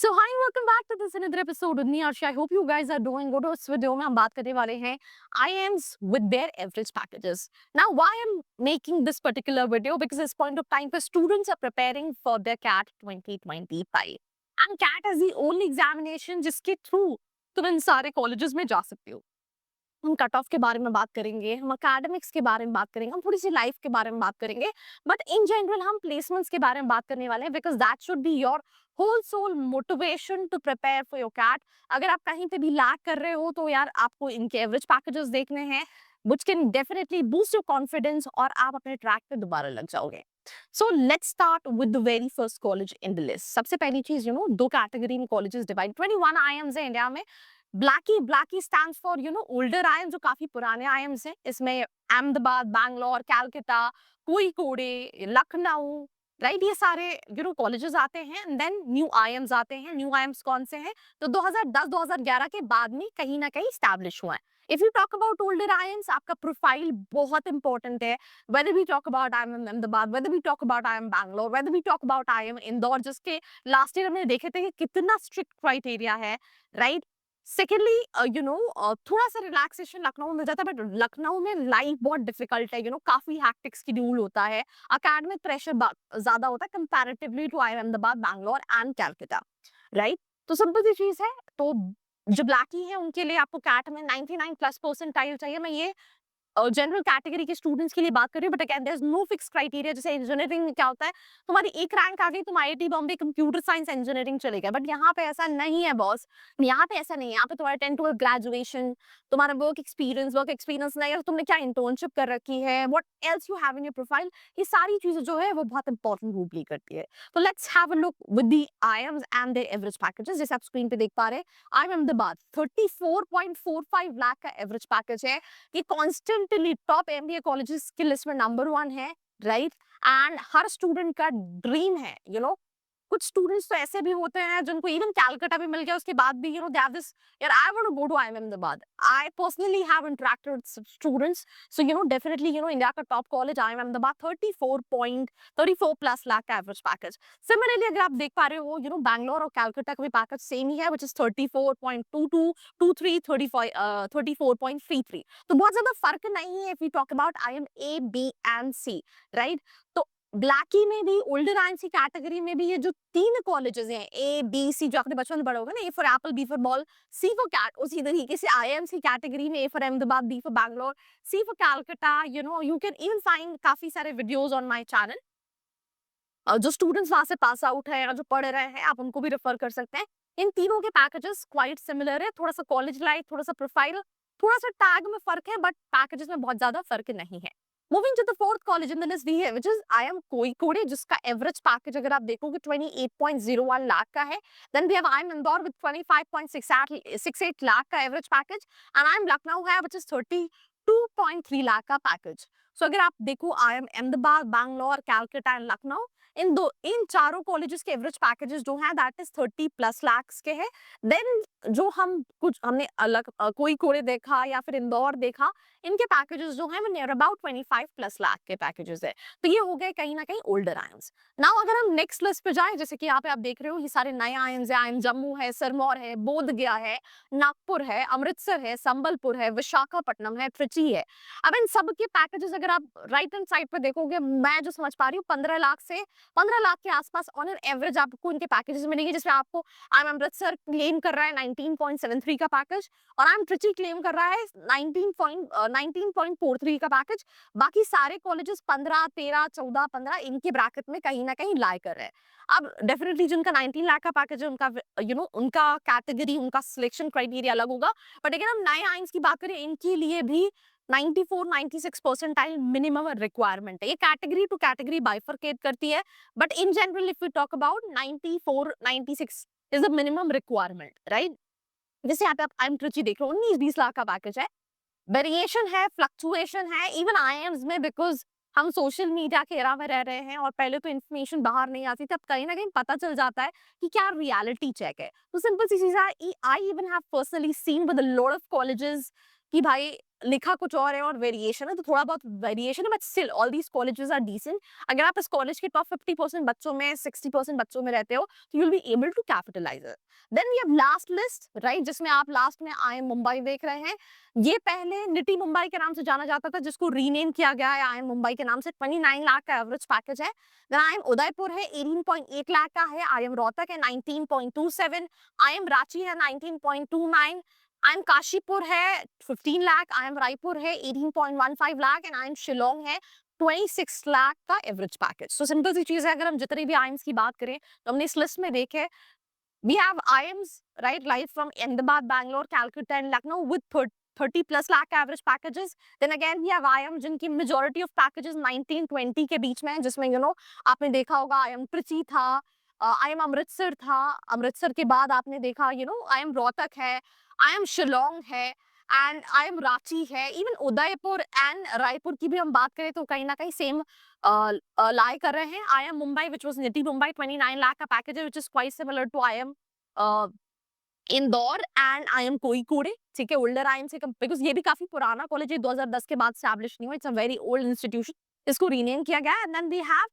So hi, welcome back to this another episode with me Arshi. I hope you guys are doing good. इस video में हम बात करने वाले हैं IIMs with their average packages. Now, why I'm making this particular video? Because this point of time, where students are preparing for their CAT 2025, and CAT is the only examination जिसके through तुम इन सारे colleges में जा सकते हो. हम cut off के बारे में बात करेंगे, हम एकेडमिक्स के बारे में बात करेंगे, हम थोड़ी सी लाइफ के बारे में बात करेंगे, बट इन जनरल हम प्लेसमेंट्स के बारे में बात करने वाले हैं because that should be your whole soul motivation to prepare for your CAT. अगर आप कहीं पे भी लैक कर रहे हो तो यार आपको इनके एवरेज पैकेजेस देखने हैं which can definitely boost your confidence और आप अपने ट्रैक पे दोबारा लग जाओगे. So let's start with the very first college in the list. सबसे पहली चीज दो कैटेगरी में कॉलेजेस डिवाइड 21 IIMs है इंडिया में. Blackie stands for older IIMs जो काफी पुराने आईएम्स हैं. इसमें अहमदाबाद, बैंगलोर, कैलकाटा, कोझिकोड, लखनऊ, राइट, ये सारे कॉलेजेस आते हैं. एंड देन न्यू आईएम्स आते हैं. न्यू आईएम्स कौन से हैं? तो 2010-2011 के बाद में कहीं ना कहीं स्टैब्लिश हुआ है. If you talk about older IIMs, आपका प्रोफाइल बहुत इंपॉर्टेंट है. Whether we talk about IIM Ahmedabad, whether we talk about IIM Bangalore, whether we talk about IIM Indore, जिसके लास्ट ईयर हमने देखे थे कि कितना स्ट्रिक्ट क्राइटेरिया है, राइट. सेकेंडली थोड़ा सा रिलैक्सेशन लखनऊ में मिल जाता है, बट लखनऊ में लाइफ बहुत डिफिकल्ट है. काफी हैक्टिक शेड्यूल होता है. अकेडमिक प्रेशर ज्यादा होता है comparatively to I Ahmedabad, Bangalore and Calcutta, right. तो सिंपल सी चीज है. तो जो ब्लैकी है उनके लिए आपको कैट में 99+ परसेंटाइल चाहिए. मैं ये जनरल कैटेगरी के स्टूडेंट्स के लिए बात कर रही हूँ, but again there is no fix criteria. जैसे इंजीनियरिंग में क्या होता है, तुम्हारी एक रैंक आ गई, तुम IIT Bombay computer science engineering चले गए. बट यहाँ पे ऐसा नहीं है बॉस. यहाँ पे ऐसा नहीं है. यहाँ पे तुम्हारा 10-12 ग्रेजुएशन, तुम्हारा वर्क एक्सपीरियंस नहीं है, तुमने क्या इंटर्नशिप कर रखी है, what else you have in your profile, ये सारी चीजें जो है वो बहुत इंपॉर्टेंट रोल प्ले करती है. तो let's have a look with the IIMs and there average packages. जैसे आप स्क्रीन पे देख पा रहे हैं, आई एम अहमदाबाद 34.45 लाख का एवरेज पैकेज है. ये कॉन्स्टेंटली टॉप एमबीए कॉलेजेस की लिस्ट में नंबर 1 है, राइट. एंड हर स्टूडेंट का ड्रीम है. कुछ स्टूडेंट्स तो ऐसे भी होते हैं जिनको इवन कैलकाटा भी मिल गया, उसके बाद भी दे हैव दिस, यार I want to go to IIM Ahmedabad. I personally have interacted with students. So definitely India का top college IIM Ahmedabad 34 lakh का एवरेज पैकेज. सिमिलरली अगर आप देख पा रहे हो बैंगलोर और कैलकाटा का भी पैकेज सेम ही है, व्हिच इज 34.22, 23, 35, 34.33. तो बहुत ज्यादा फर्क नहीं है if we talk about IIM A, B and C, right. तो ब्लैकी में भी, ओल्डर आईएमसी कैटेगरी में भी, ये जो तीन कॉलेजेस हैं ए, बी, सी, जो आपने बचपन में पढ़ा होगा ना, A for apple, B for ball, C for cat, उसी तरीके से आईएमसी कैटेगरी में A for Ahmedabad, B for Bangalore, C for Calcutta. You can even find काफी सारे वीडियोस ऑन माय चैनल. जो स्टूडेंट्स वहां से पास आउट है या जो पढ़ रहे हैं, आप उनको भी रेफर कर सकते हैं. इन तीनों के पैकेजेस क्वाइट सिमिलर है. थोड़ा सा कॉलेज लाइफ, थोड़ा सा प्रोफाइल, थोड़ा सा टैग में फर्क है, बट पैकेजेस में बहुत ज्यादा फर्क नहीं है. Moving to the fourth college in the list we है, व्हिच इज आईएम कोझिकोड, जिसका एवरेज पैकेज अगर आप देखोगे 28.01 लाख का है. Then we have IIM Indore with 25.68 lakh का average package. And IIM Lucknow है व्हिच इज 32.3 लाख का पैकेज. सो अगर आप देखो आईएम अहमदाबाद, बैंगलोर, कैलकाटा एंड लखनऊ, इन चारों कॉलेजेस के एवरेज पैकेजेस जो हैं दैट इज 30+ लाख के हैं. देन जो हमने अलग कोझिकोड देखा या फिर इंदौर देखा, इनके पैकेजेस जो हैं वो नियर अबाउट 25+ लाख के पैकेजेस है. तो ये हो गए कहीं ना कहीं ओल्डर आईएम्स. नाउ अगर हम नेक्स्ट लिस्ट पे जाएं, जैसे कि यहाँ पे आप देख रहे हो, ये सारे नए आईएम्स है. आईएम जम्मू है, सिरमौर है, बोधगया है, नागपुर है, अमृतसर है, संबलपुर है, विशाखापट्टनम है, ट्रिची है. अब इन सब के पैकेजेस अगर आप राइट हैंड साइड पे देखोगे, मैं जो समझ पा रही हूँ 15 लाख के आसपास ऑन एन एवरेज आपको इनके पैकेजेस मिलेंगे. जिसमें आपको आई अमृतसर क्लेम कर रहा है 19.73 का पैकेज, और आई ट्रिची क्लेम कर रहा है 19.43 का पैकेज. बाकी सारे कॉलेजेस 15, 13, 14, 15 इनके ब्रैकेट में कहीं ना कहीं लाई कर रहे हैं. अब डेफिनेटली जिनका 19 लाख का पैकेज है, उनका उनका कैटेगरी, उनका सिलेक्शन क्राइटेरिया अलग होगा. बट अगर हम नए आईएम्स की बात करें, इनके लिए भी 94-96 परसेंटाइल मिनिमम रिक्वायरमेंट है. ये कैटेगरी टू कैटेगरी बाइफरकेट करती है, but in general if you talk about 94-96 is the minimum requirement, right. जैसे यहाँ पे आप आईएम ट्रिची देख रहे हो, 19-20 लाख का पैकेज है. वेरिएशन है, फ्लक्चुएशन है इवन आईएम्स में, बिकॉज हम सोशल मीडिया के एरा में रह रहे हैं और पहले तो इन्फॉर्मेशन बाहर नहीं आती थी. अब कहीं ना कहीं पता चल जाता है कि क्या रियलिटी चेक है. तो सिंपल सी चीज है, I even have personally seen with a lot of colleges कि भाई लिखा कुछ और है और वेरिएशन है, तो थोड़ा बहुत वेरिएशन है, but still all these colleges are decent. अगर आप इस कॉलेज के टॉप 50% बच्चों में, 60% बच्चों में रहते हो, तो you will be able to capitalize it. Then we have last list, right, जिसमें आप लास्ट में IIM मुंबई देख रहे हैं। ये पहले निटी मुंबई के नाम से जाना जाता था, जिसको रीनेम किया गया है IIM मुंबई के नाम से। 29 लाख का एवरेज पैकेज है। देन IIM उदयपुर है 18.8 लाख का है। IIM रोहतक है 19.27, IIM रांची है 19.29, IIM काशीपुर है 15 लाख, IIM रायपुर है 18.15 लाख एंड IIM शिलोंग है 26 लाख का एवरेज पैकेज। तो सिंपल सी चीज है, अगर हम जितने भी IIMs की बात करें तो हमने इस लिस्ट में देखे, we have IIMs, right, like from Ahmedabad, Bangalore, Calcutta and Lucknow with 30 plus lakh average packages. Then again we have IIM जिनकी majority of packages 19-20 के बीच में है, जिसमें आपने देखा होगा IIM ट्रिची था, IIM अमृतसर था, अमृतसर के बाद आपने देखा IIM रोहतक है, IIM शिलोंग है एंड IIM रांची है। इवन उदयपुर एंड रायपुर की भी हम बात करें तो कहीं ना कहीं सेम लाई कर रहे हैं। IIM Mumbai which was nitty Mumbai 29 lakh का पैकेज है, which is quite similar to IIM Indore and IIM कोईकोडे, ठीक है, ओल्डर IIM से, बिकॉज ये भी काफी पुराना कॉलेज है, 2010 के बाद स्टैब्लिश नहीं हुआ, it's a very old institution, इसको रीनेम किया गया। And then we have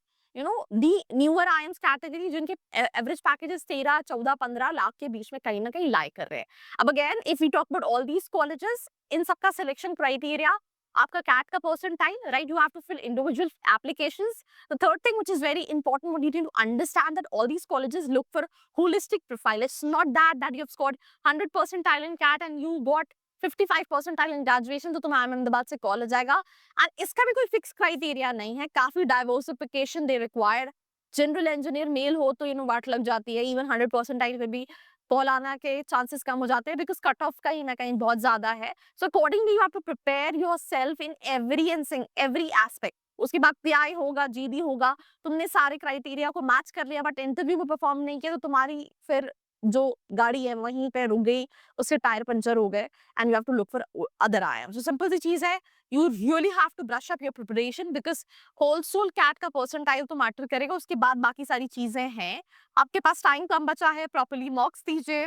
the newer IIMs category, जिनके एवरेज पैकेजेस 13, 14, 15 लाख के बीच में कहीं ना कहीं लाई कर रहे हैं। अब again if we talk about all these colleges, इन सबका सिलेक्शन क्राइटेरिया आपका कैट का percentile, right, you have to fill individual applications. The third thing which is very important, what you need to understand, that all these colleges look for holistic profile. It's not that you have scored 100 percentile in CAT and you got 55 percentile in graduation तो तुम्हें अहमदाबाद से call आ जाएगा। And इसका भी कोई fix criteria नहीं है, काफी diversification they required. General engineer male हो तो वाट लग जाती है, इवन 100 परसेंटाइल पे भी कॉल आना के चांसेस कम हो जाते हैं, बिकॉज कट ऑफ कहीं ना कहीं बहुत ज्यादा है। So accordingly you have to prepare yourself in every aspect. उसके बाद PI होगा, GD होगा, तुमने सारे क्राइटेरिया को मैच कर लिया बट इंटरव्यू में परफॉर्म नहीं किया, तो तुम्हारी फिर जो गाड़ी है वहीं पे रुक गई, उससे टायर पंचर हो गए and you have to look for other IIMs। So simple सी चीज है, you really have to brush up your preparation, because whole sole CAT का परसेंटाइल तो मैटर करेगा, उसके बाद बाकी सारी चीजें हैं। आपके पास टाइम कम बचा है, प्रॉपर्ली मॉक्स दीजिए,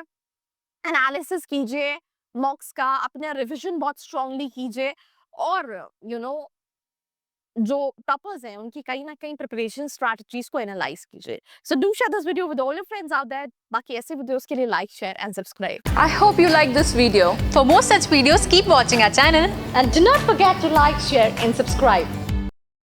एनालिसिस कीजिए मॉक्स का, अपना रिविजन बहुत स्ट्रांगली कीजिए, और जो टॉपर्स हैं उनकी कहीं ना कहीं प्रिपरेशन स्ट्रैटेजीज को एनालाइज कीजिए। So do share this video with all your friends out there. बाकी ऐसे वीडियोस के लिए like, share and subscribe. I hope you like this video. For more such videos, keep watching our channel. And do not forget to like, share and subscribe.